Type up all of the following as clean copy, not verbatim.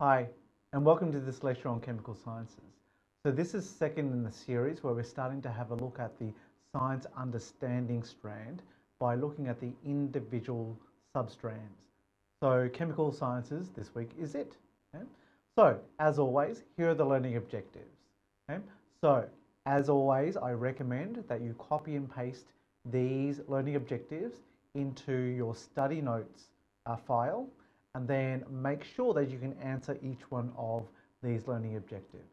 Hi, and welcome to this lecture on chemical sciences. So this is second in the series where we're starting to have a look at the science understanding strand by looking at the individual substrands. So chemical sciences this week is it. Okay? So as always, here are the learning objectives. Okay? So as always, I recommend that you copy and paste these learning objectives into your study notes file, and then make sure that you can answer each one of these learning objectives.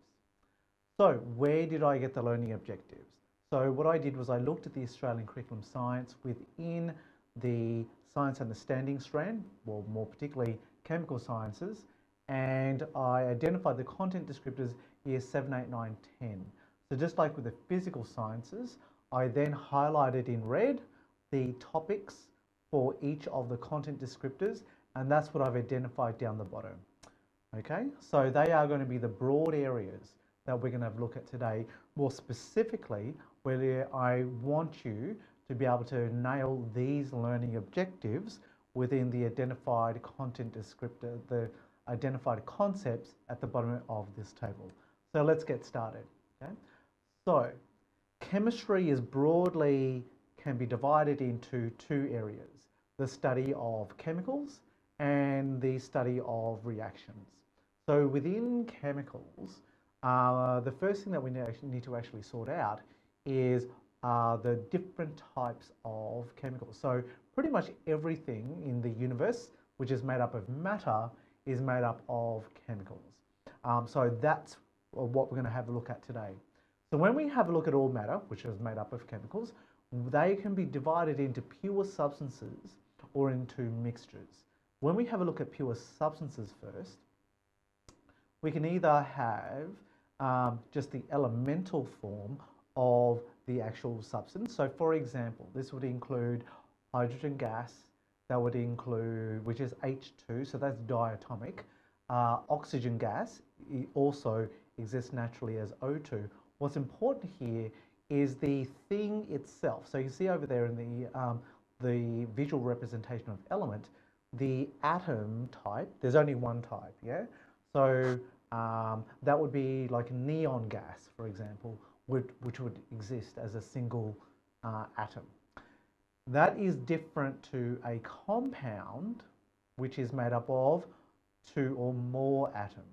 So where did I get the learning objectives? So what I did was I looked at the Australian Curriculum Science within the Science Understanding strand, well, more particularly chemical sciences, and I identified the content descriptors years 7, 8, 9, 10. So just like with the physical sciences, I then highlighted in red the topics for each of the content descriptors, and that's what I've identified down the bottom. Okay, so they are going to be the broad areas that we're going to have a look at today. More specifically, where I want you to be able to nail these learning objectives within the identified content descriptor, the identified concepts at the bottom of this table. So let's get started. Okay, so chemistry is broadly can be divided into two areas: the study of chemicals and the study of reactions. So within chemicals, the first thing that we need to actually sort out is the different types of chemicals. So pretty much everything in the universe, which is made up of matter, is made up of chemicals. So that's what we're going to have a look at today. So when we have a look at all matter, which is made up of chemicals, they can be divided into pure substances or into mixtures. When we have a look at pure substances first, we can either have just the elemental form of the actual substance. So for example, this would include hydrogen gas, that would include, which is H2, so that's diatomic. Oxygen gas also exists naturally as O2. What's important here is the thing itself. So you see over there in the visual representation of element, the atom type, there's only one type, yeah? So that would be like neon gas, for example, which would exist as a single atom. That is different to a compound, which is made up of two or more atoms.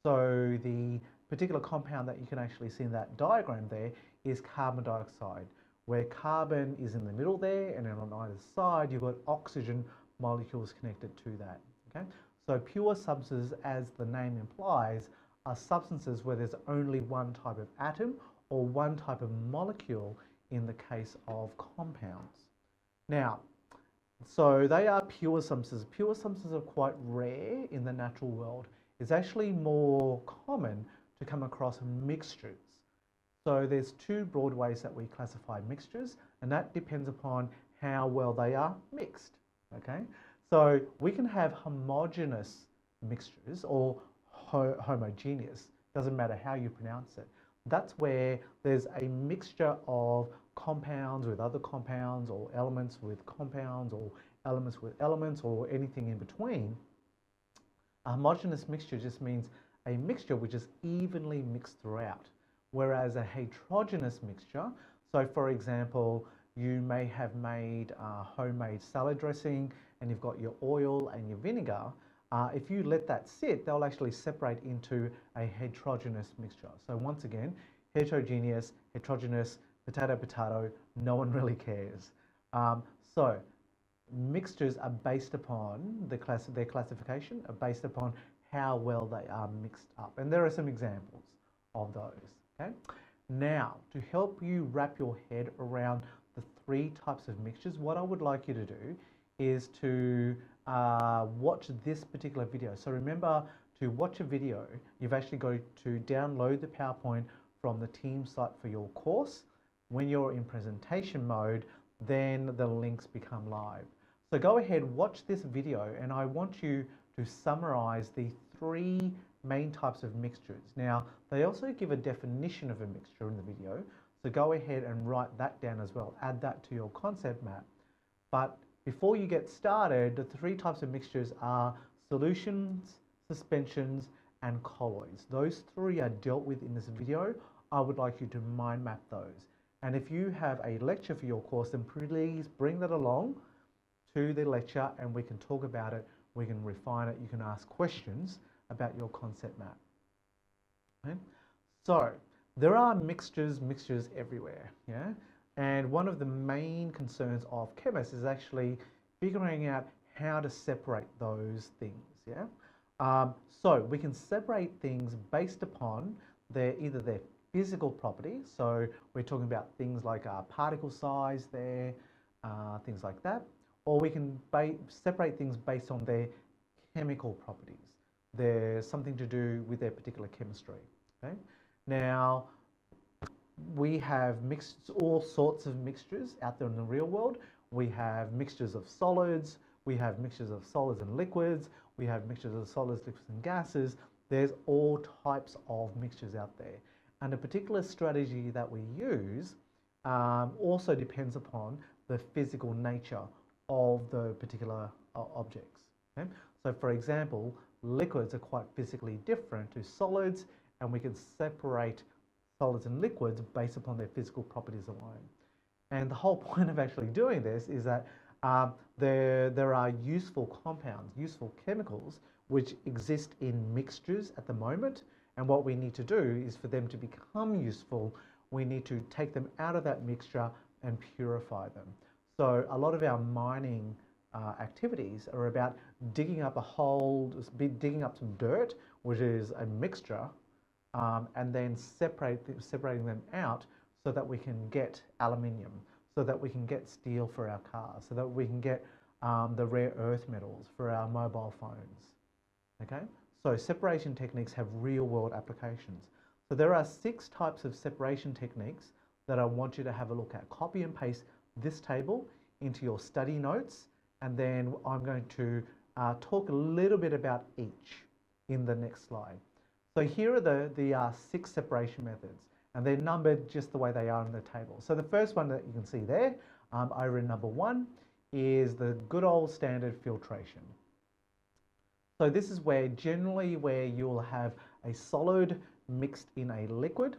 So the particular compound that you can actually see in that diagram there is carbon dioxide, where carbon is in the middle there, and then on either side you've got oxygen molecules connected to that. Okay, so pure substances, as the name implies, are substances where there's only one type of atom or one type of molecule in the case of compounds. Now, so they are pure substances. Pure substances are quite rare in the natural world. It's actually more common to come across mixtures. So there's two broad ways that we classify mixtures, and that depends upon how well they are mixed. Okay, so we can have homogeneous mixtures or homogeneous, doesn't matter how you pronounce it. That's where there's a mixture of compounds with other compounds, or elements with compounds, or elements with elements, or anything in between. A homogeneous mixture just means a mixture which is evenly mixed throughout, whereas a heterogeneous mixture, so for example, you may have made homemade salad dressing and you've got your oil and your vinegar. If you let that sit, they'll actually separate into a heterogeneous mixture. So once again, heterogeneous, heterogeneous, potato, potato, no one really cares. So mixtures are based upon their classification are based upon how well they are mixed up. And there are some examples of those. Okay. Now, to help you wrap your head around the three types of mixtures, what I would like you to do is to watch this particular video. So remember, to watch a video, you've actually got to download the PowerPoint from the team site for your course. When you're in presentation mode, then the links become live. So go ahead, watch this video, and I want you to summarize the three main types of mixtures. Now, they also give a definition of a mixture in the video, so go ahead and write that down as well. Add that to your concept map. But before you get started, the three types of mixtures are solutions, suspensions, and colloids. Those three are dealt with in this video. I would like you to mind map those. And if you have a lecture for your course, then please bring that along to the lecture and we can talk about it, we can refine it, you can ask questions about your concept map. Okay? So there are mixtures everywhere, yeah? And one of the main concerns of chemists is actually figuring out how to separate those things, yeah? So we can separate things based upon either their physical properties, so we're talking about things like particle size there, things like that, or we can separate things based on their chemical properties. There's something to do with their particular chemistry, okay? Now, we have all sorts of mixtures out there in the real world. We have mixtures of solids, we have mixtures of solids and liquids, we have mixtures of solids, liquids and gases. There's all types of mixtures out there. And the particular strategy that we use also depends upon the physical nature of the particular objects. Okay? So for example, liquids are quite physically different to solids, and we can separate solids and liquids based upon their physical properties alone. And the whole point of actually doing this is that there are useful compounds, useful chemicals, which exist in mixtures at the moment. And what we need to do is for them to become useful, we need to take them out of that mixture and purify them. So a lot of our mining activities are about digging up a hole, digging up some dirt, which is a mixture, and then separating them out so that we can get aluminium, so that we can get steel for our cars, so that we can get the rare earth metals for our mobile phones. Okay, so separation techniques have real world applications. So there are 6 types of separation techniques that I want you to have a look at. Copy and paste this table into your study notes, and then I'm going to talk a little bit about each in the next slide. So here are the 6 separation methods, and they're numbered just the way they are in the table. So the first one that you can see there, over in number 1, is the good old standard filtration. So this is where you'll have a solid mixed in a liquid,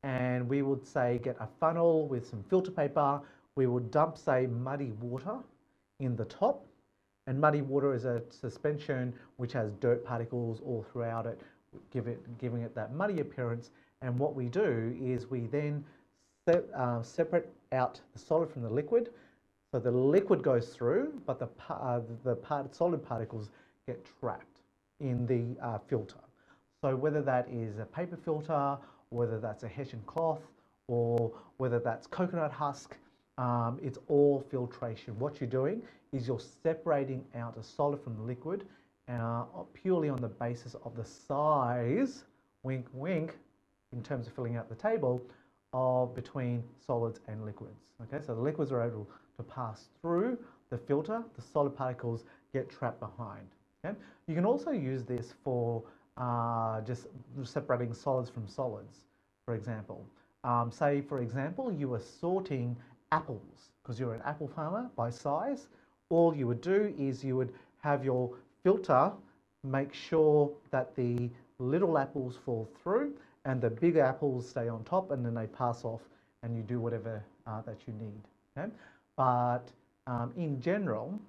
and we would say get a funnel with some filter paper. We would dump, say, muddy water in the top, and muddy water is a suspension which has dirt particles all throughout it, giving it that muddy appearance. And what we do is we then separate out the solid from the liquid. So the liquid goes through, but the solid particles get trapped in the filter. So whether that is a paper filter, whether that's a hessian cloth, or whether that's coconut husk, it's all filtration. What you're doing is you're separating out a solid from the liquid purely on the basis of the size, wink wink, in terms of filling out the table, of between solids and liquids. Okay, so the liquids are able to pass through the filter, the solid particles get trapped behind. Okay? You can also use this for just separating solids from solids, for example. Say, for example, you are sorting apples because you're an apple farmer by size. All you would do is you would have your filter make sure that the little apples fall through and the big apples stay on top, and then they pass off and you do whatever that you need. Okay? But in general,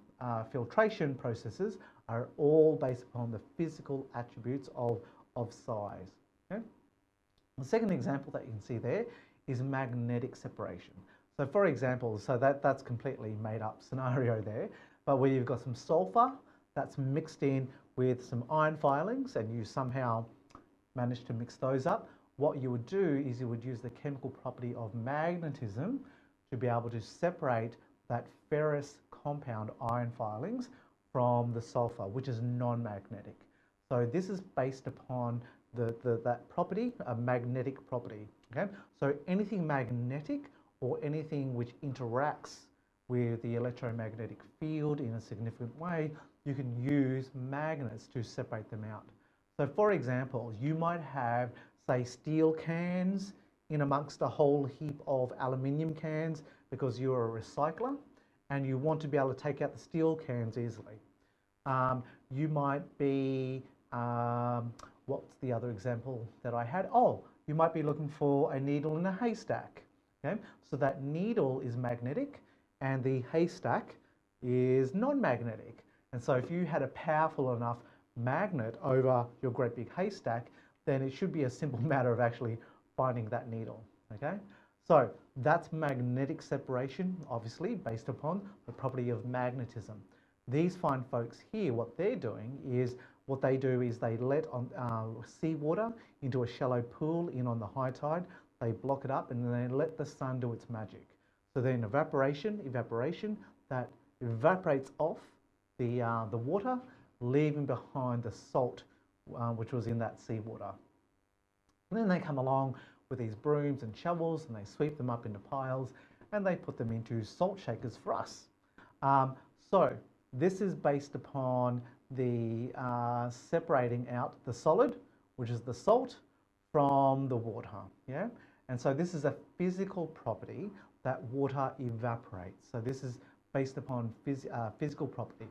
filtration processes are all based upon the physical attributes of size. Okay? The second example that you can see there is magnetic separation. So for example, that's completely made up scenario there, but where you've got some sulfur that's mixed in with some iron filings and you somehow manage to mix those up, what you would do is you would use the chemical property of magnetism to be able to separate that ferrous compound iron filings from the sulfur, which is non-magnetic. So this is based upon that property, a magnetic property. Okay, so anything magnetic or anything which interacts with the electromagnetic field in a significant way, you can use magnets to separate them out. So for example, you might have, say, steel cans in amongst a whole heap of aluminium cans because you're a recycler and you want to be able to take out the steel cans easily. You might be what's the other example that I had? Oh, you might be looking for a needle in a haystack. Okay, so that needle is magnetic and the haystack is non-magnetic. And so if you had a powerful enough magnet over your great big haystack, then it should be a simple matter of actually finding that needle. Okay, so that's magnetic separation, obviously based upon the property of magnetism. These fine folks here, what they're doing is, what they do is they let on seawater into a shallow pool in on the high tide. They block it up and then they let the sun do its magic. So then evaporation, that evaporates off the water, leaving behind the salt which was in that seawater. And then they come along with these brooms and shovels and they sweep them up into piles and they put them into salt shakers for us. So this is based upon the separating out the solid, which is the salt, from the water. Yeah, and so this is a physical property that water evaporates. So this is based upon physical property.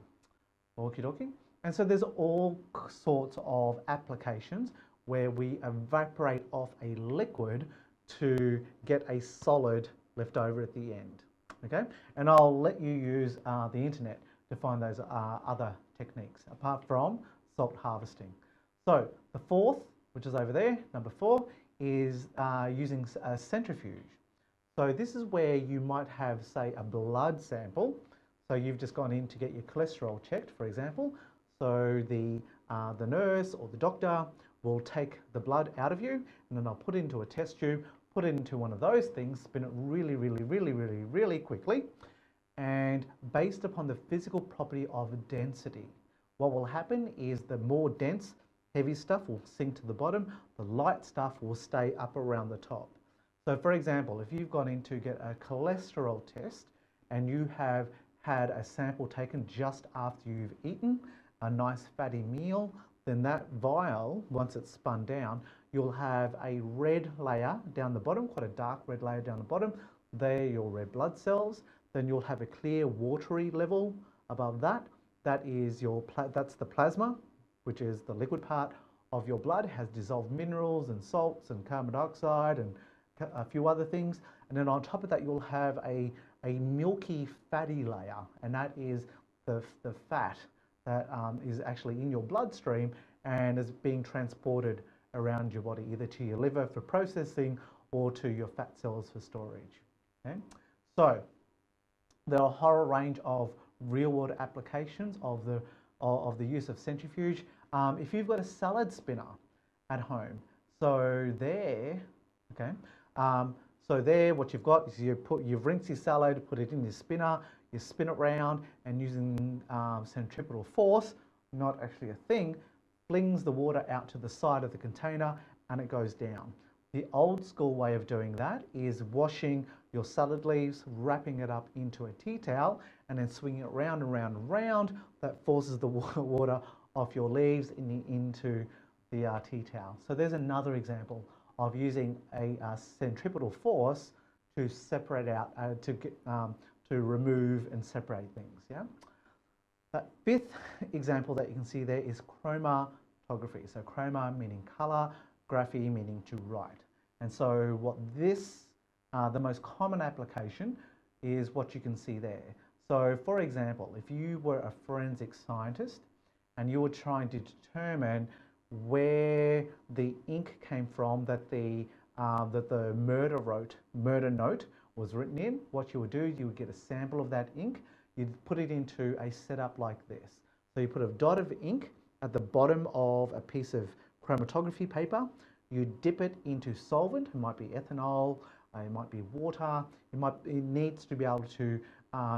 Okie dokie. And so there's all sorts of applications where we evaporate off a liquid to get a solid left over at the end. Okay, and I'll let you use the internet to find those other techniques apart from salt harvesting. So the fourth, which is over there, number 4, is using a centrifuge. So this is where you might have, say, a blood sample. So you've just gone in to get your cholesterol checked, for example. So the nurse or the doctor will take the blood out of you and then they'll put it into a test tube, put it into one of those things, spin it really quickly. And based upon the physical property of density, what will happen is the more dense, heavy stuff will sink to the bottom, the light stuff will stay up around the top. So for example, if you've gone in to get a cholesterol test and you have had a sample taken just after you've eaten a nice fatty meal, then that vial, once it's spun down, you'll have a red layer down the bottom, quite a dark red layer down the bottom. They're your red blood cells. Then you'll have a clear watery level above that. That's the plasma, which is the liquid part of your blood. It has dissolved minerals and salts and carbon dioxide and a few other things. And then on top of that, you'll have a milky fatty layer, and that is the fat that is actually in your bloodstream and is being transported around your body, either to your liver for processing or to your fat cells for storage. Okay? So there are a whole range of real-world applications of the use of centrifuge. If you've got a salad spinner at home, so there, okay, what you've got is you've rinsed your salad, put it in your spinner, you spin it round, and using centripetal force, not actually a thing, flings the water out to the side of the container and it goes down. The old school way of doing that is washing your salad leaves, wrapping it up into a tea towel, and then swinging it round and round and round. That forces the water off your leaves into the tea towel. So there's another example of using a centripetal force to separate out, to remove and separate things. Yeah. That fifth example that you can see there is chromatography. So chroma meaning color, graphy meaning to write. And so what this, the most common application is what you can see there. So for example, if you were a forensic scientist and you were trying to determine where the ink came from that the murder note was written in, what you would do, you would get a sample of that ink, you'd put it into a setup like this. So you put a dot of ink at the bottom of a piece of chromatography paper, you dip it into solvent, it might be ethanol, it might be water, it needs to be able to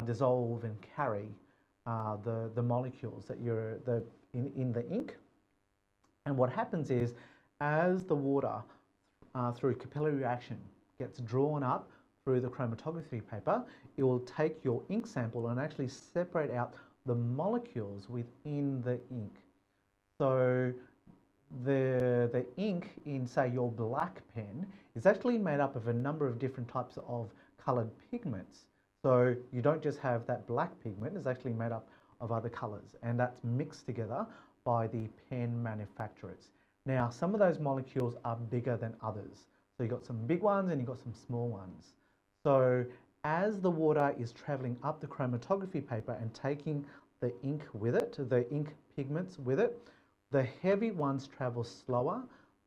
dissolve and carry the molecules that you're in the ink. And what happens is, as the water through capillary reaction gets drawn up through the chromatography paper, it will take your ink sample and actually separate out the molecules within the ink. So the ink in, say, your black pen is actually made up of a number of different types of colored pigments. So you don't just have that black pigment, it's actually made up of other colors, and that's mixed together by the pen manufacturers. Now, some of those molecules are bigger than others. So you've got some big ones and you've got some small ones. So as the water is traveling up the chromatography paper and taking the ink with it, the ink pigments with it, the heavy ones travel slower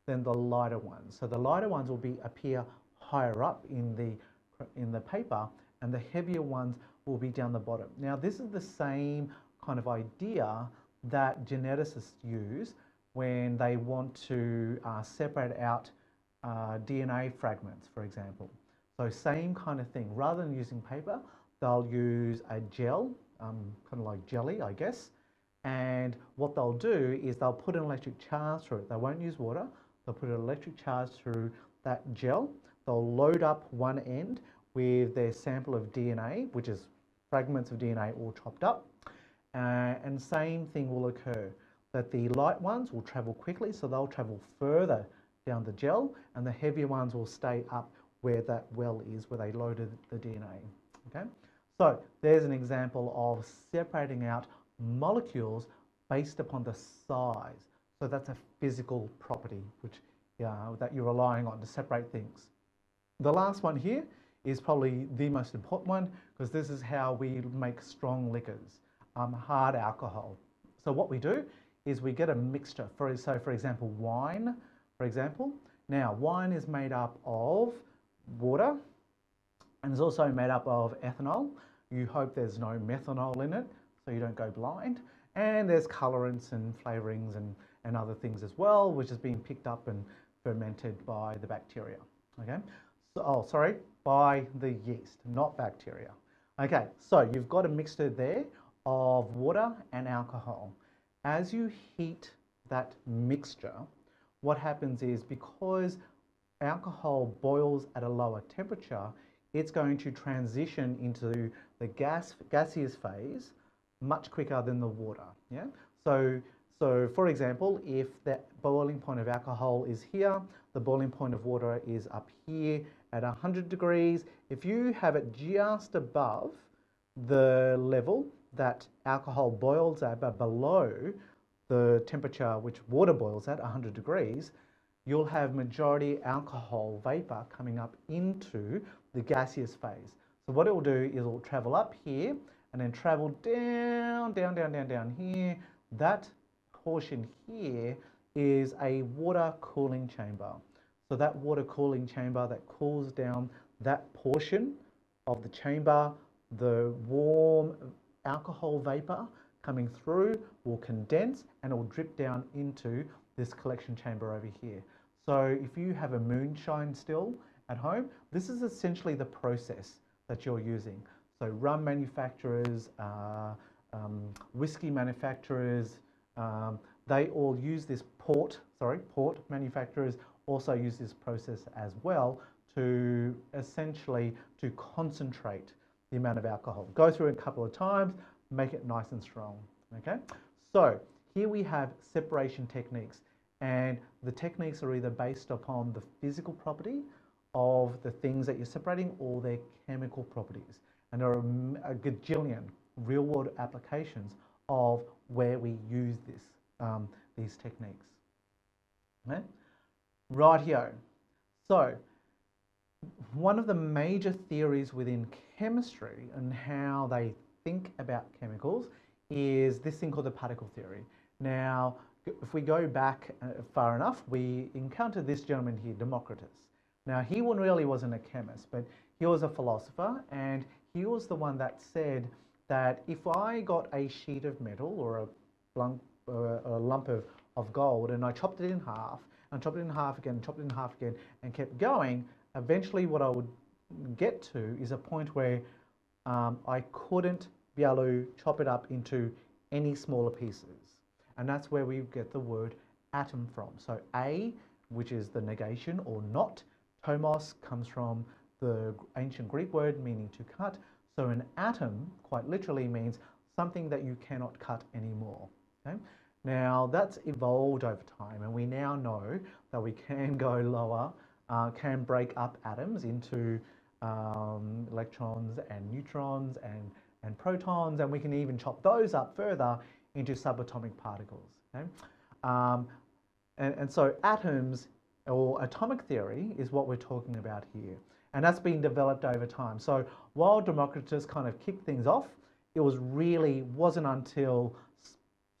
than the lighter ones. So the lighter ones will appear higher up in the paper, and the heavier ones will be down the bottom. Now, this is the same kind of idea that geneticists use when they want to separate out DNA fragments, for example. So same kind of thing. Rather than using paper, they'll use a gel, kind of like jelly, I guess. And what they'll do is they'll put an electric charge through it. They won't use water. They'll put an electric charge through that gel. They'll load up one end with their sample of DNA, which is fragments of DNA all chopped up. And same thing will occur, that the light ones will travel quickly, so they'll travel further down the gel, and the heavier ones will stay up where that well is, where they loaded the DNA. Okay, so there's an example of separating out molecules based upon the size. So that's a physical property that you're relying on to separate things. The last one here is probably the most important one, because this is how we make strong liquors, hard alcohol. So what we do is we get a mixture. For example, wine, for example. Now, wine is made up of water, and is also made up of ethanol. You hope there's no methanol in it, so you don't go blind. And there's colorants and flavorings and other things as well, which is being picked up and fermented by the bacteria. Okay, so, by the yeast, not bacteria. Okay, so you've got a mixture there of water and alcohol. As you heat that mixture, what happens is, because alcohol boils at a lower temperature, it's going to transition into the gaseous phase much quicker than the water. Yeah. So for example, if the boiling point of alcohol is here, the boiling point of water is up here at 100 degrees. If you have it just above the level that alcohol boils at, but below the temperature which water boils at, 100 degrees, you'll have majority alcohol vapor coming up into the gaseous phase. So what it will do is it will travel up here and then travel down here. That portion here is a water cooling chamber. So that water cooling chamber that cools down that portion of the chamber, the warm alcohol vapor coming through will condense and it will drip down into this collection chamber over here. So if you have a moonshine still at home, this is essentially the process that you're using. So rum manufacturers, whiskey manufacturers, they all use this port manufacturers also use this process as well to essentially to concentrate the amount of alcohol. Go through it a couple of times, make it nice and strong. Okay, so here we have separation techniques, and the techniques are either based upon the physical property of the things that you're separating or their chemical properties. And there are a gajillion real-world applications of where we use these techniques. Okay? Rightio. So, one of the major theories within chemistry and how they think about chemicals is this thing called the particle theory. Now, if we go back far enough, we encountered this gentleman here, Democritus. Now, he really wasn't a chemist, but he was a philosopher, and he was the one that said that if I got a sheet of metal or a lump of gold and I chopped it in half, and chopped it in half again, and chopped it in half again, and kept going, eventually what I would get to is a point where I couldn't be able to chop it up into any smaller pieces. And that's where we get the word atom from. So A, which is the negation or not, tomos comes from the ancient Greek word meaning to cut. So an atom quite literally means something that you cannot cut anymore. Okay? Now that's evolved over time, and we now know that we can go lower, can break up atoms into electrons and neutrons and protons, and we can even chop those up further into subatomic particles. Okay? And so atoms or atomic theory is what we're talking about here. And that's been developed over time. So while Democritus kind of kicked things off, it wasn't until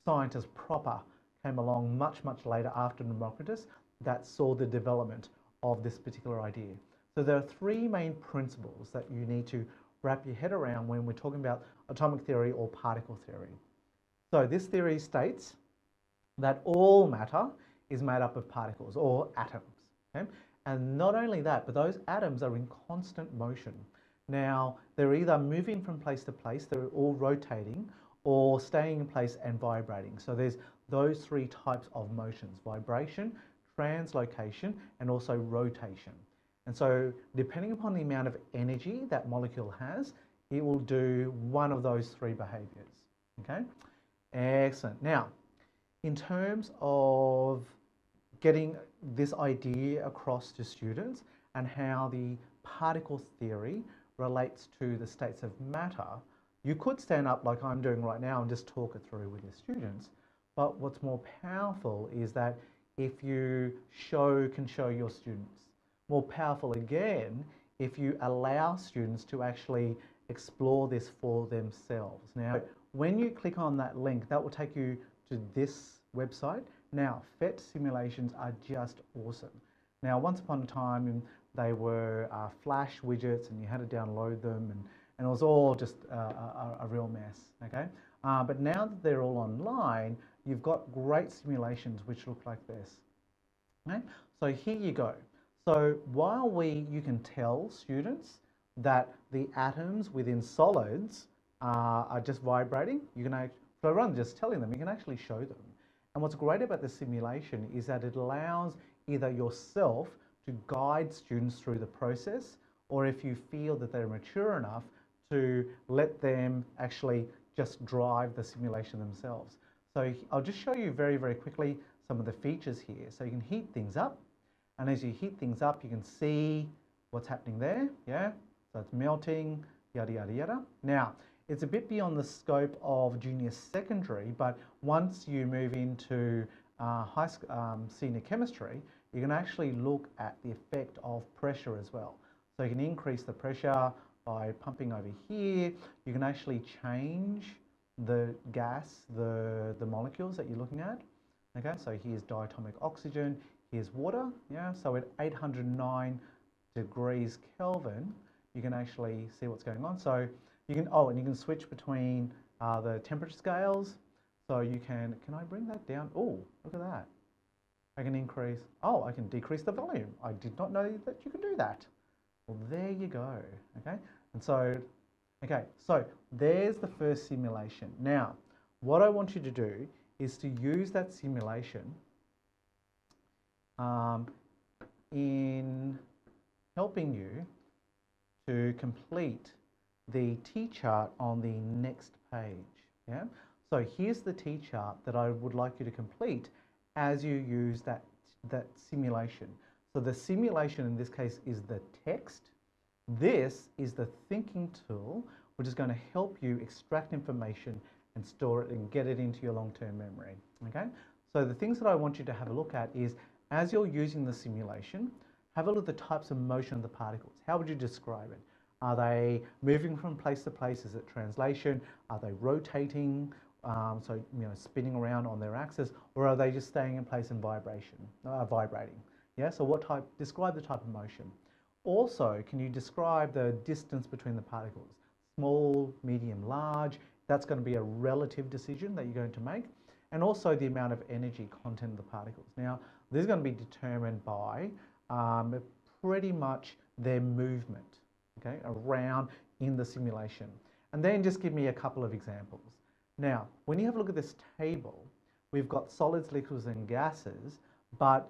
scientists proper came along much later after Democritus that saw the development of this particular idea. So there are three main principles that you need to wrap your head around when we're talking about atomic theory or particle theory. So this theory states that all matter is made up of particles or atoms. Okay? And not only that, but those atoms are in constant motion. Now, they're either moving from place to place, they're all rotating, or staying in place and vibrating. So there's those three types of motions: vibration, translocation, and also rotation. And so depending upon the amount of energy that molecule has, it will do one of those three behaviors. Okay? Excellent. Now, in terms of getting this idea across to students and how the particle theory relates to the states of matter, you could stand up like I'm doing right now and just talk it through with your students. But what's more powerful is that if you can show your students. More powerful again, if you allow students to actually explore this for themselves. Now, when you click on that link, that will take you to this website. Now, PhET simulations are just awesome. Now, once upon a time, they were Flash widgets and you had to download them, and it was all just a real mess, okay? But now that they're all online, you've got great simulations which look like this, okay? So here you go. So while you can tell students that the atoms within solids are just vibrating, you can so rather than just telling them, you can actually show them. And what's great about the simulation is that it allows either yourself to guide students through the process, or if you feel that they're mature enough, to let them actually just drive the simulation themselves. So I'll just show you very quickly some of the features here. So you can heat things up, and as you heat things up, you can see what's happening there, yeah? So it's melting, yada, yada, yada. Now, it's a bit beyond the scope of junior secondary, but once you move into senior chemistry, you can actually look at the effect of pressure as well. So you can increase the pressure by pumping over here. You can actually change the gas, the molecules that you're looking at. Okay, so here's diatomic oxygen, here's water, yeah? So at 809 degrees Kelvin, you can actually see what's going on. So you can, and you can switch between the temperature scales. So you can I bring that down? Oh, look at that. I can increase, I can decrease the volume. I did not know that you can do that. Well, there you go, okay? And so, so there's the first simulation. Now, what I want you to do is to use that simulation in helping you to complete the T-chart on the next page, yeah? So here's the T-chart that I would like you to complete as you use that simulation. So the simulation in this case is the text. This is the thinking tool, which is going to help you extract information and store it and get it into your long-term memory, okay? So the things that I want you to have a look at is, as you're using the simulation, have a look at the types of motion of the particles. How would you describe it? Are they moving from place to place? Is it translation? Are they rotating? So, spinning around on their axis, or are they just staying in place and vibrating? Yeah, so describe the type of motion. Also, can you describe the distance between the particles? Small, medium, large. That's going to be a relative decision that you're going to make. And also the amount of energy content of the particles. Now, this is going to be determined by pretty much their movement, okay, around in the simulation. And then just give me a couple of examples. Now, when you have a look at this table, we've got solids, liquids, and gases, but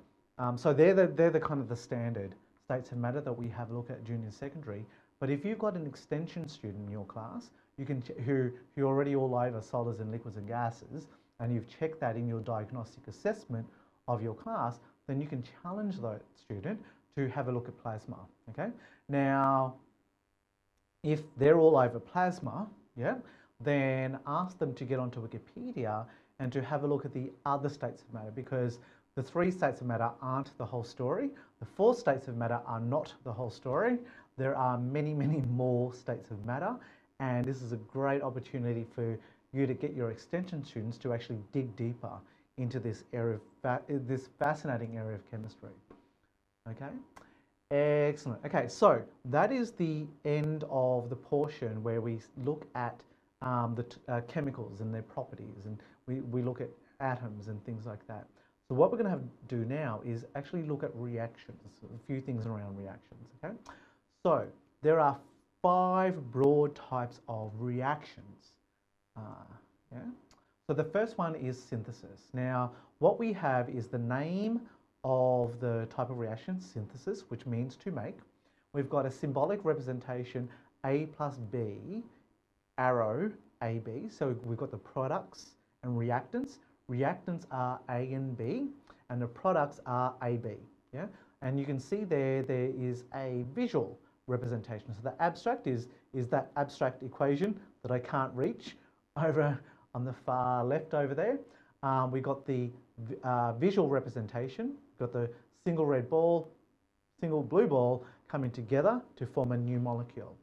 so they're the kind of the standard states of matter that we have a look at junior secondary. But if you've got an extension student in your class, who already all over solids and liquids and gases, and you've checked that in your diagnostic assessment of your class, then you can challenge that student to have a look at plasma, okay? Now, if they're all over plasma, yeah, then ask them to get onto Wikipedia and to have a look at the other states of matter, because the 3 states of matter aren't the whole story. The 4 states of matter are not the whole story. There are many, many more states of matter, and this is a great opportunity for you to get your extension students to actually dig deeper into this area of this fascinating area of chemistry. Okay, excellent. Okay, so that is the end of the portion where we look at the chemicals and their properties, and we look at atoms and things like that. So what we're going to have to do now is actually look at reactions, a few things around reactions. Okay, so there are 5 broad types of reactions. Yeah. So the first one is synthesis. Now, what we have is the name of the type of reaction, synthesis, which means to make. We've got a symbolic representation, A plus B, arrow AB. So we've got the products and reactants. Reactants are A and B, and the products are AB. Yeah, and you can see there is a visual representation. So the abstract is that abstract equation that I can't reach over on the far left over there. We got the visual representation. We've got the single red ball, single blue ball coming together to form a new molecule.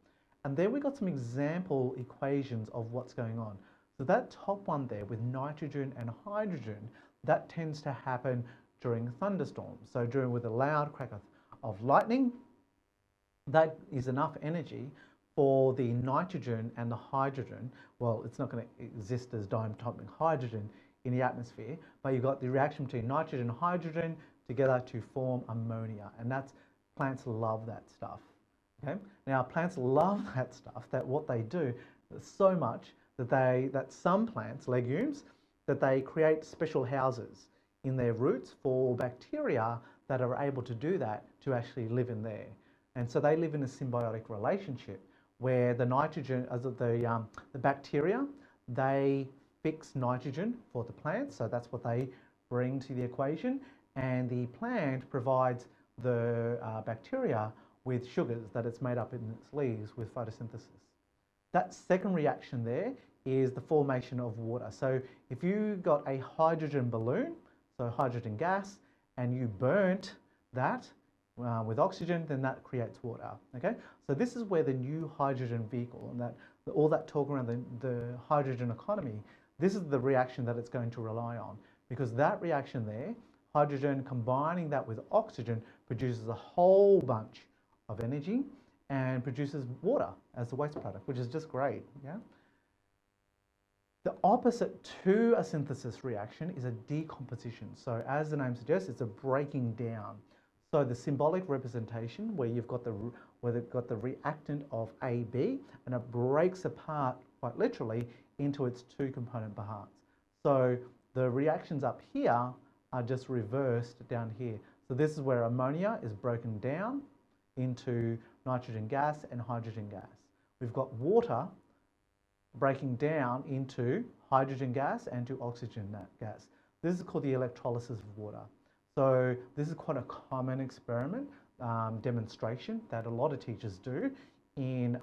And then we got some example equations of what's going on. So that top one there with nitrogen and hydrogen, that tends to happen during thunderstorms. So with a loud crack of lightning, that is enough energy for the nitrogen and the hydrogen. Well, it's not going to exist as diatomic hydrogen in the atmosphere, but you've got the reaction between nitrogen and hydrogen together to form ammonia, and plants love that stuff. Okay, now plants love that stuff, that what they do so much that some plants, legumes, that they create special houses in their roots for bacteria that are able to do that, to actually live in there. And so they live in a symbiotic relationship where the nitrogen, the bacteria, they fix nitrogen for the plant, so that's what they bring to the equation, and the plant provides the bacteria with sugars that it's made up in its leaves with photosynthesis. That second reaction there is the formation of water. So if you got a hydrogen balloon, so hydrogen gas, and you burnt that with oxygen, then that creates water. Okay, so this is where the new hydrogen vehicle and all that talk around the hydrogen economy, this is the reaction that it's going to rely on, because that reaction there, hydrogen combining that with oxygen, produces a whole bunch of energy and produces water as the waste product, which is just great. Yeah. The opposite to a synthesis reaction is a decomposition. So as the name suggests, it's a breaking down. So the symbolic representation where you've got the reactant of AB, and it breaks apart quite literally into its 2 component parts. So the reactions up here are just reversed down here. So this is where ammonia is broken down into nitrogen gas and hydrogen gas. We've got water breaking down into hydrogen gas and to oxygen gas. This is called the electrolysis of water. So this is quite a common experiment demonstration that a lot of teachers do in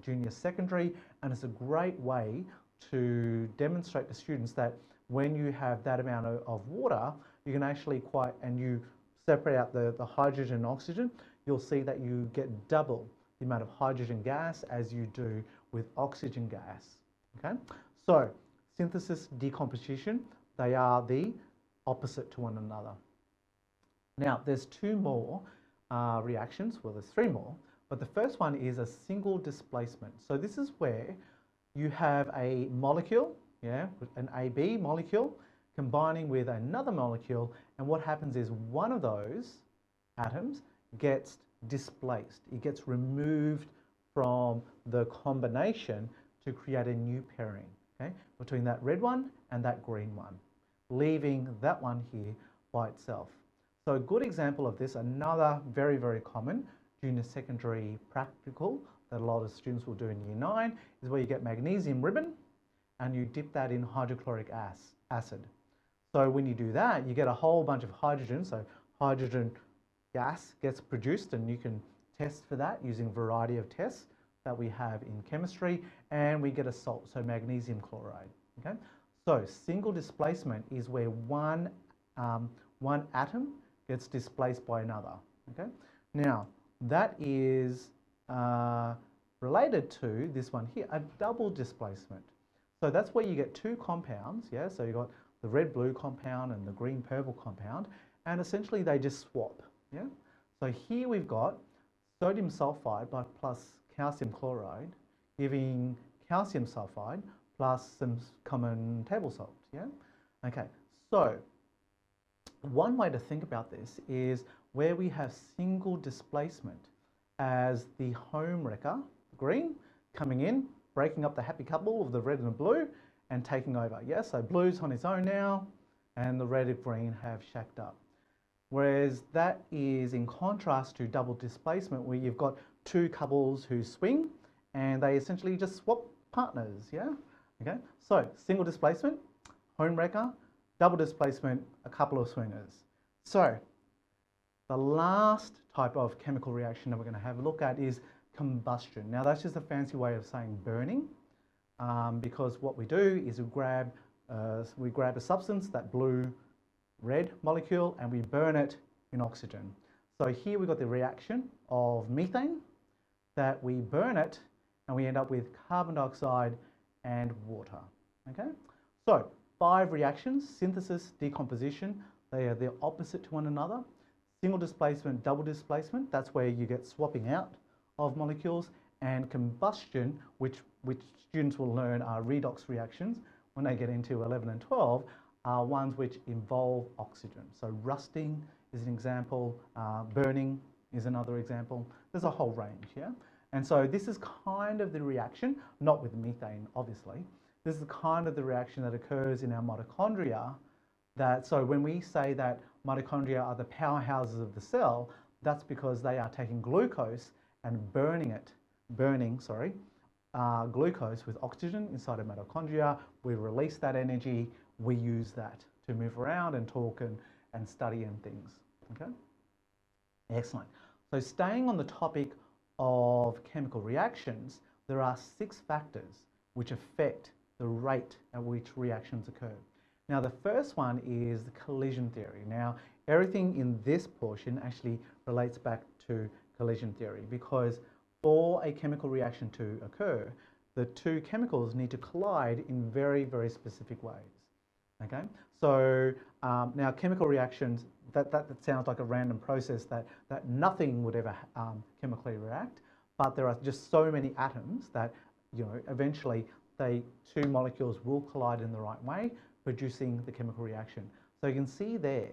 junior secondary, and it's a great way to demonstrate to students that when you have that amount of water, you can actually and you separate out the hydrogen and oxygen, you'll see that you get double the amount of hydrogen gas as you do with oxygen gas. Okay, so synthesis, decomposition, they are the opposite to one another. Now, there's 2 more reactions. Well, there's 3 more, but the first one is a single displacement. So this is where you have a molecule, yeah, an AB molecule combining with another molecule, and what happens is one of those atoms gets displaced. It gets removed from the combination to create a new pairing, okay, between that red one and that green one, leaving that one here by itself. So a good example of this, another very, very common junior secondary practical that a lot of students will do in year 9, is where you get magnesium ribbon and you dip that in hydrochloric acid. So when you do that, you get a whole bunch of hydrogen. So hydrogen gas gets produced, and you can test for that using a variety of tests that we have in chemistry, and we get a salt, so magnesium chloride. Okay, So single displacement is where one atom gets displaced by another. Okay. Now that is related to this one here, a double displacement. So that's where you get two compounds. Yeah. So you got the red-blue compound and the green-purple compound, and essentially they just swap. Yeah. So here we've got sodium sulfide plus calcium chloride, giving calcium sulfide plus some common table salt. Yeah. Okay. So one way to think about this is where we have single displacement as the home wrecker, green, coming in, breaking up the happy couple of the red and the blue and taking over. Yeah, so blue's on its own now and the red and green have shacked up. Whereas that is in contrast to double displacement where you've got two couples who swing and they essentially just swap partners. Yeah, okay. So single displacement, home wrecker, double displacement, a couple of swingers. So the last type of chemical reaction that we're going to have a look at is combustion. Now that's just a fancy way of saying burning, because what we do is we grab a substance, that blue-red molecule, and we burn it in oxygen. So here we've got the reaction of methane, that we burn it and we end up with carbon dioxide and water. Okay, so 5 reactions: synthesis, decomposition. They are the opposite to one another. Single displacement, double displacement, that's where you get swapping out of molecules, and combustion, which students will learn are redox reactions when they get into 11 and 12, are ones which involve oxygen. So rusting is an example, burning is another example. There's a whole range, yeah? And so this is kind of the reaction, not with methane, obviously. This is kind of the reaction that occurs in our mitochondria. So when we say that mitochondria are the powerhouses of the cell, that's because they are taking glucose and burning glucose with oxygen inside of mitochondria. We release that energy, we use that to move around and talk and study and things. Okay, excellent. So staying on the topic of chemical reactions, there are 6 factors which affect the rate at which reactions occur. Now the first one is the collision theory. Now everything in this portion actually relates back to collision theory, because for a chemical reaction to occur, the two chemicals need to collide in very, very specific ways. Okay, so now chemical reactions, that sounds like a random process that nothing would ever chemically react, but there are just so many atoms that, you know, eventually two molecules will collide in the right way, producing the chemical reaction. So you can see there,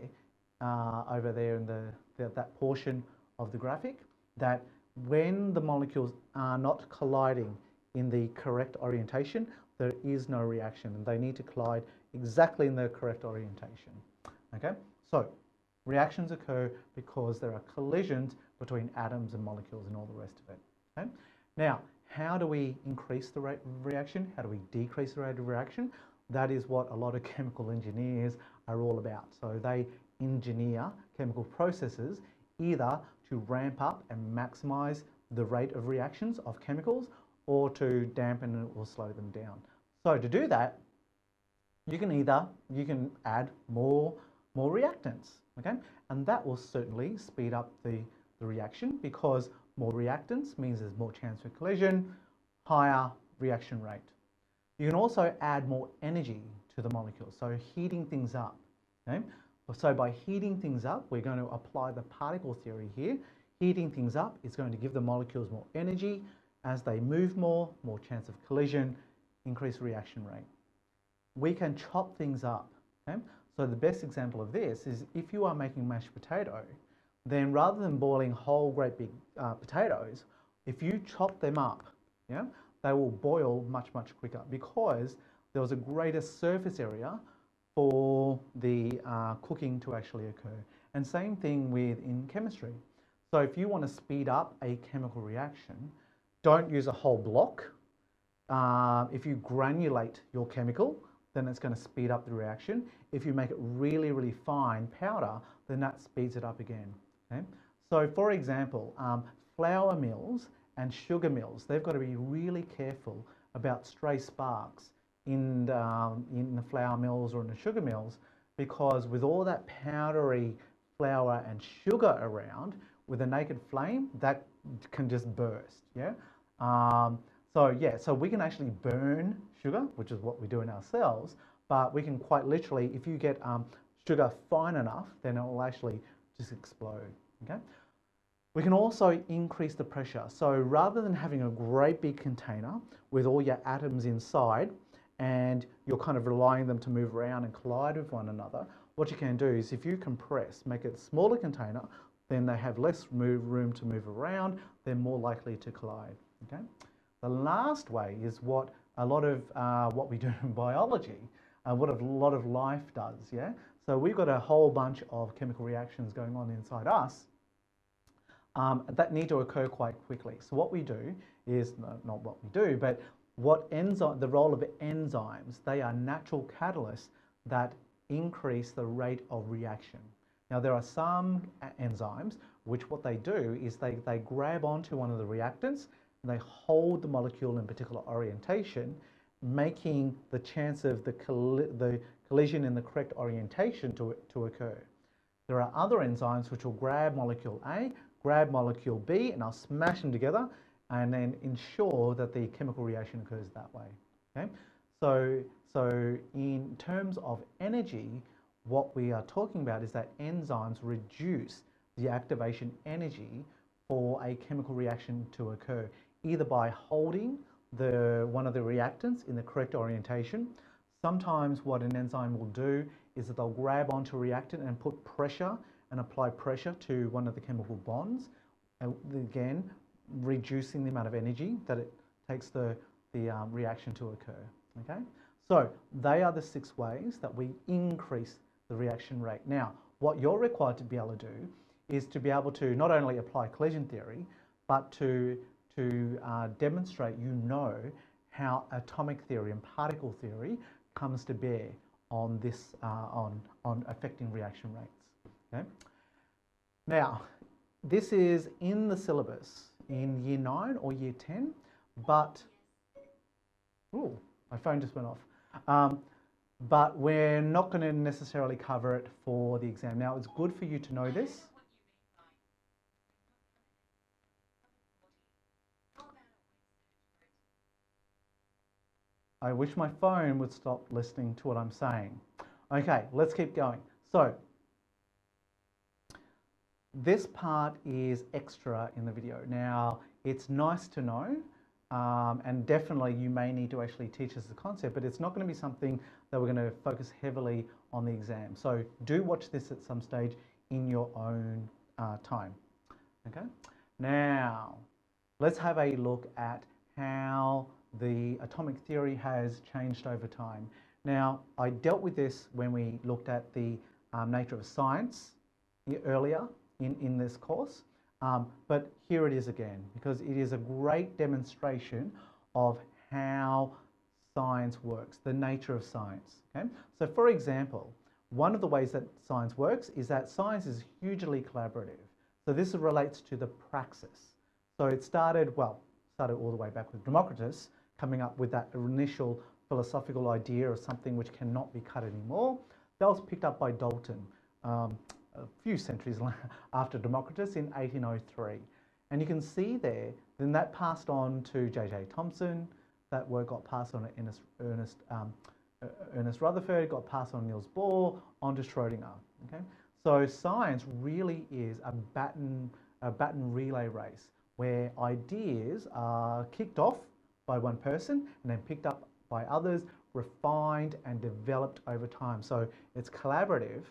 over there in that portion of the graphic, that when the molecules are not colliding in the correct orientation, there is no reaction, and they need to collide exactly in the correct orientation. Okay, so reactions occur because there are collisions between atoms and molecules and all the rest of it. Okay, now how do we increase the rate of reaction? How do we decrease the rate of reaction? That is what a lot of chemical engineers are all about. So they engineer chemical processes either to ramp up and maximize the rate of reactions of chemicals, or to dampen or slow them down. So to do that, you can add more reactants, okay? And that will certainly speed up the reaction, because more reactants means there's more chance for collision, higher reaction rate. You can also add more energy to the molecules, so heating things up. Okay? So by heating things up, we're going to apply the particle theory here. Heating things up is going to give the molecules more energy. As they move more chance of collision, increased reaction rate. We can chop things up. Okay? So the best example of this is if you are making mashed potato, then rather than boiling whole great big potatoes, if you chop them up, yeah, they will boil much quicker, because there was a greater surface area for the cooking to actually occur. And same thing in chemistry. So if you want to speed up a chemical reaction, don't use a whole block. If you granulate your chemical, then it's going to speed up the reaction. If you make it really fine powder, then that speeds it up again. Okay? So for example, flour mills and sugar mills, they've got to be really careful about stray sparks in the flour mills or in the sugar mills, because with all that powdery flour and sugar around, with a naked flame, that can just burst. Yeah. So we can actually burn sugar, which is what we do in our cells, but we can quite literally, if you get sugar fine enough, then it will actually just explode. Okay. We can also increase the pressure. So rather than having a great big container with all your atoms inside and you're kind of relying them to move around and collide with one another, what you can do is if you compress, make it a smaller container, then they have less room to move around, they're more likely to collide. Okay? The last way is what a lot of what we do in biology, what a lot of life does. Yeah. So we've got a whole bunch of chemical reactions going on inside us that need to occur quite quickly. So what we do is, not what we do, but the role of enzymes, they are natural catalysts that increase the rate of reaction. Now there are some enzymes which what they do is they grab onto one of the reactants and they hold the molecule in a particular orientation, making the chance of the collision in the correct orientation to occur. There are other enzymes which will grab molecule A, grab molecule B, and I'll smash them together and then ensure that the chemical reaction occurs that way. Okay? So in terms of energy, what we are talking about is that enzymes reduce the activation energy for a chemical reaction to occur, either by holding one of the reactants in the correct orientation. Sometimes what an enzyme will do is that they'll grab onto a reactant and put pressure and apply pressure to one of the chemical bonds, again reducing the amount of energy that it takes the reaction to occur. Okay, so they are the 6 ways that we increase the reaction rate. Now, what you're required to be able to do is to be able to not only apply collision theory, but to demonstrate how atomic theory and particle theory comes to bear on this on affecting reaction rates. Okay. Now, this is in the syllabus in year 9 or year 10, but ooh, my phone just went off. But we're not going to necessarily cover it for the exam. Now, it's good for you to know this. I wish my phone would stop listening to what I'm saying. Okay, let's keep going. So, this part is extra in the video. Now, it's nice to know, and definitely you may need to actually teach us the concept, but it's not going to be something that we're going to focus heavily on the exam. So do watch this at some stage in your own time. Okay. Now, let's have a look at how the atomic theory has changed over time. Now, I dealt with this when we looked at the nature of science earlier in this course, but here it is again, because it is a great demonstration of how science works, the nature of science. Okay? So for example, one of the ways that science works is that science is hugely collaborative. So this relates to the praxis. So it started all the way back with Democritus, coming up with that initial philosophical idea of something which cannot be cut anymore. That was picked up by Dalton a few centuries after Democritus in 1803. And you can see there, then that passed on to J.J. Thomson, that work got passed on to Ernest Rutherford, got passed on to Niels Bohr, on to Schrodinger. Okay? So science really is a baton relay race where ideas are kicked off by one person and then picked up by others, refined and developed over time. So it's collaborative,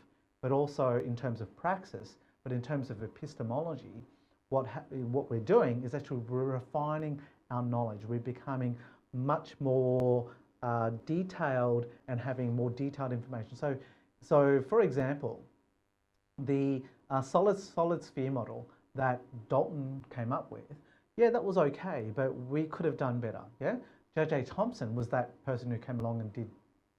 but also in terms of praxis, but in terms of epistemology, what we're doing is actually we're refining our knowledge. We're becoming much more detailed and having more detailed information. So for example, the solid sphere model that Dalton came up with, yeah, that was okay, but we could have done better. Yeah, J.J. Thomson was that person who came along and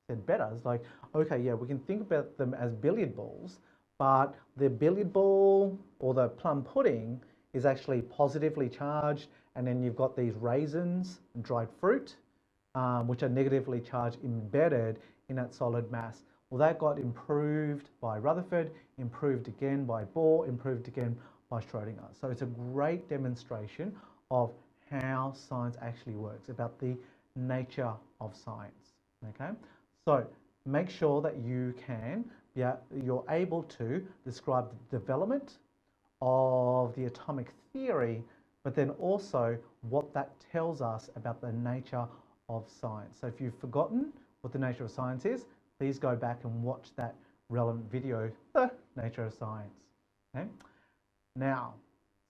said better. It's like, okay, yeah, we can think about them as billiard balls, but the billiard ball or the plum pudding is actually positively charged, and then you've got these raisins and dried fruit, which are negatively charged embedded in that solid mass. Well, that got improved by Rutherford, improved again by Bohr, improved again by Schrodinger. So it's a great demonstration of how science actually works, about the nature of science. Okay, so make sure that you're able to describe the development of the atomic theory, but then also what that tells us about the nature of science. So if you've forgotten what the nature of science is, please go back and watch that relevant video, The Nature of Science. Okay? Now,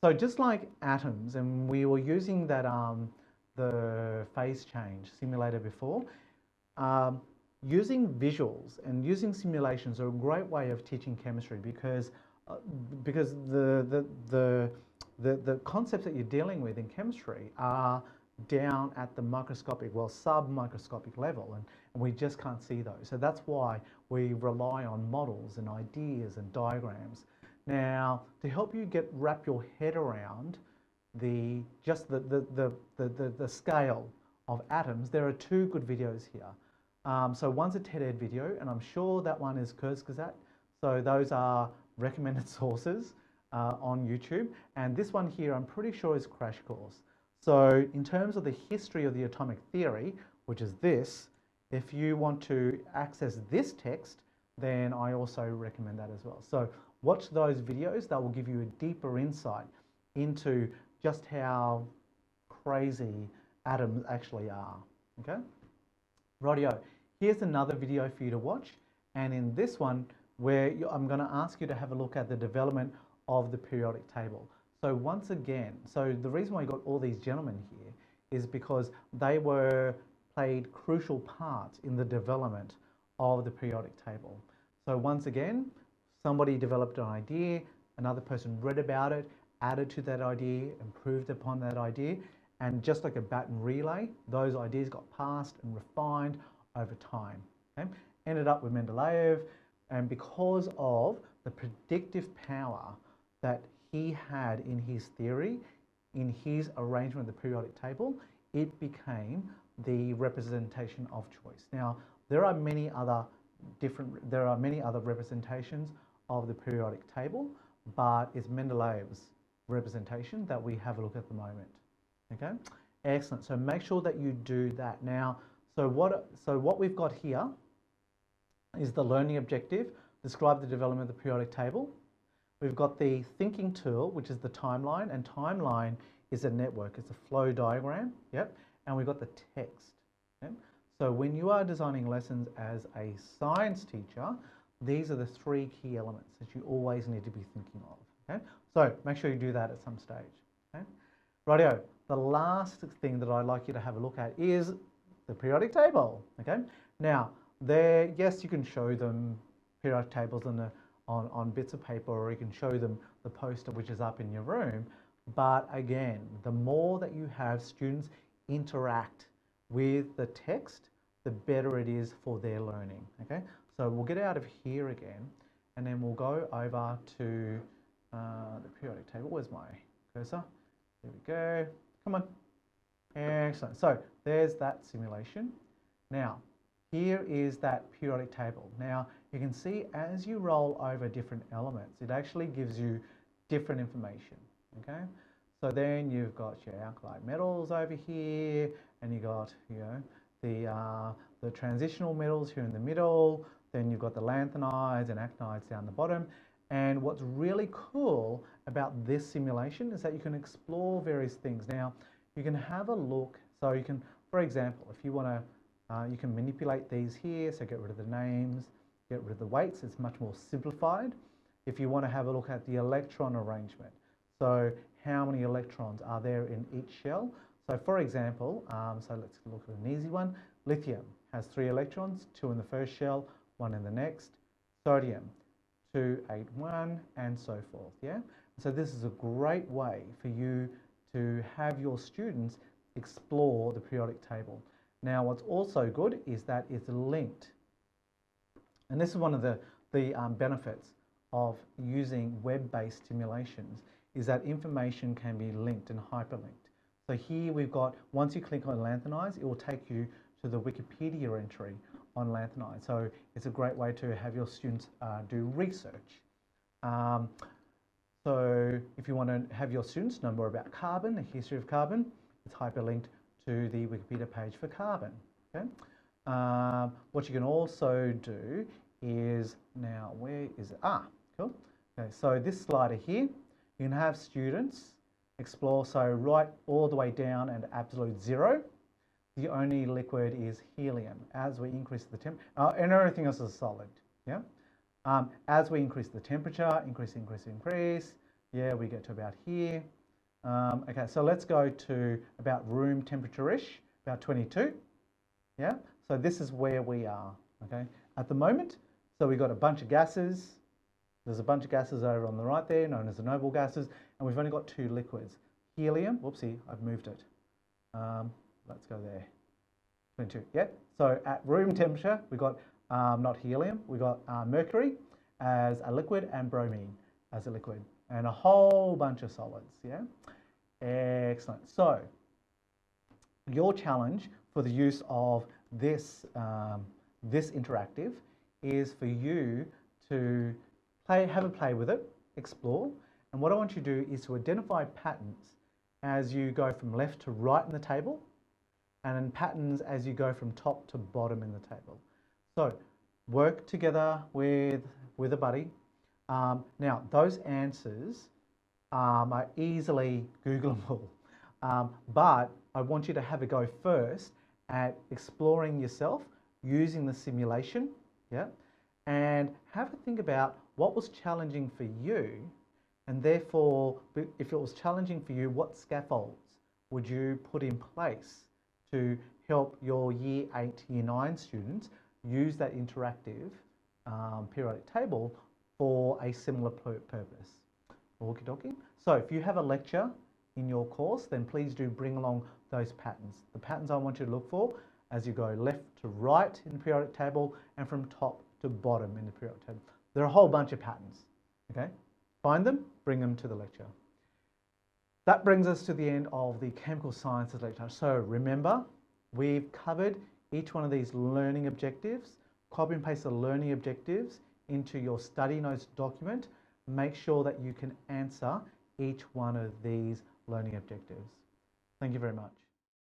so just like atoms, and we were using that the phase change simulator before, using visuals and using simulations are a great way of teaching chemistry because the concepts that you're dealing with in chemistry are down at the microscopic, well, sub-microscopic level, and we just can't see those. So that's why we rely on models and ideas and diagrams. Now, to help you wrap your head around the scale of atoms, there are two good videos here. So one's a TED video, and I'm sure that one is Kurzgesagt. So those are recommended sources on YouTube. And this one here, I'm pretty sure is Crash Course. So in terms of the history of the atomic theory, which is this, if you want to access this text, then I also recommend that as well. So watch those videos. That will give you a deeper insight into just how crazy atoms actually are. Okay? Rightio. Here's another video for you to watch. And in this one, I'm going to ask you to have a look at the development of the periodic table. So once again, so the reason why I got all these gentlemen here is because they played crucial parts in the development of the periodic table. So once again, somebody developed an idea, another person read about it, added to that idea, improved upon that idea, and just like a baton relay, those ideas got passed and refined over time. Okay? Ended up with Mendeleev, and because of the predictive power that he had in his theory, in his arrangement of the periodic table, it became the representation of choice. Now, there are many other representations of the periodic table, but it's Mendeleev's representation that we have a look at the moment. Okay, excellent. So make sure that you do that. Now, so what we've got here is the learning objective, describe the development of the periodic table. We've got the thinking tool, which is the timeline, and timeline is a network, it's a flow diagram, yep. And we've got the text. Okay? So when you are designing lessons as a science teacher, these are the three key elements that you always need to be thinking of. Okay? So make sure you do that at some stage. Okay? Rightio, the last thing that I'd like you to have a look at is the periodic table. Okay? Now, yes, you can show them periodic tables on bits of paper, or you can show them the poster which is up in your room. But again, the more that you have students interact with the text, the better it is for their learning. Okay, so we'll get out of here again, and then we'll go over to the periodic table. Where's my cursor? There we go. Come on. Excellent. So there's that simulation. Now, here is that periodic table. Now, you can see as you roll over different elements, it actually gives you different information. Okay, so then you've got your alkali metals over here, and you got the transitional metals here in the middle. Then you've got the lanthanides and actinides down the bottom. And what's really cool about this simulation is that you can explore various things. Now, you can have a look. So you can, for example, if you want to, you can manipulate these here. So get rid of the names, get rid of the weights. It's much more simplified. If you want to have a look at the electron arrangement, so how many electrons are there in each shell? So for example, so let's look at an easy one. Lithium has 3 electrons, 2 in the first shell, 1 in the next. Sodium, 2, 8, 1, and so forth. Yeah. So this is a great way for you to have your students explore the periodic table. Now, what's also good is that it's linked, and this is one of the benefits of using web-based simulations, is that information can be linked and hyperlinked. So here we've got, once you click on lanthanides, it will take you to the Wikipedia entry on lanthanide. So it's a great way to have your students do research. So if you want to have your students know more about carbon, the history of carbon, it's hyperlinked to the Wikipedia page for carbon. Okay? What you can also do is, now where is it? Cool. Okay, so this slider here, you can have students explore, so right all the way down at absolute zero, the only liquid is helium. As we increase the temperature, and everything else is solid, yeah? As we increase the temperature, increase, yeah, we get to about here. Okay, so let's go to about room temperature-ish, about 22, yeah? So this is where we are, okay? At the moment, so we've got a bunch of gases. There's a bunch of gases over on the right there, known as the noble gases, and we've only got two liquids. Helium, whoopsie, I've moved it. Let's go there, 22, yeah? So at room temperature, we've got not helium, we've got mercury as a liquid and bromine as a liquid, and a whole bunch of solids, yeah? Excellent. So your challenge for the use of this, this interactive is for you to have a play with it, explore, and what I want you to do is to identify patterns as you go from left to right in the table, and then patterns as you go from top to bottom in the table. So work together with a buddy. Now those answers are easily Googleable, but I want you to have a go first at exploring yourself using the simulation, yeah, and have a think about what was challenging for you, and therefore, if it was challenging for you, what scaffolds would you put in place to help your Year 8, Year 9 students use that interactive periodic table for a similar purpose. Okie dokie. So if you have a lecture in your course, then please do bring along those patterns. The patterns I want you to look for as you go left to right in the periodic table and from top to bottom in the periodic table. There are a whole bunch of patterns, okay? Find them, bring them to the lecture. That brings us to the end of the chemical sciences lecture. So remember, we've covered each one of these learning objectives. Copy and paste the learning objectives into your study notes document. Make sure that you can answer each one of these learning objectives. Thank you very much.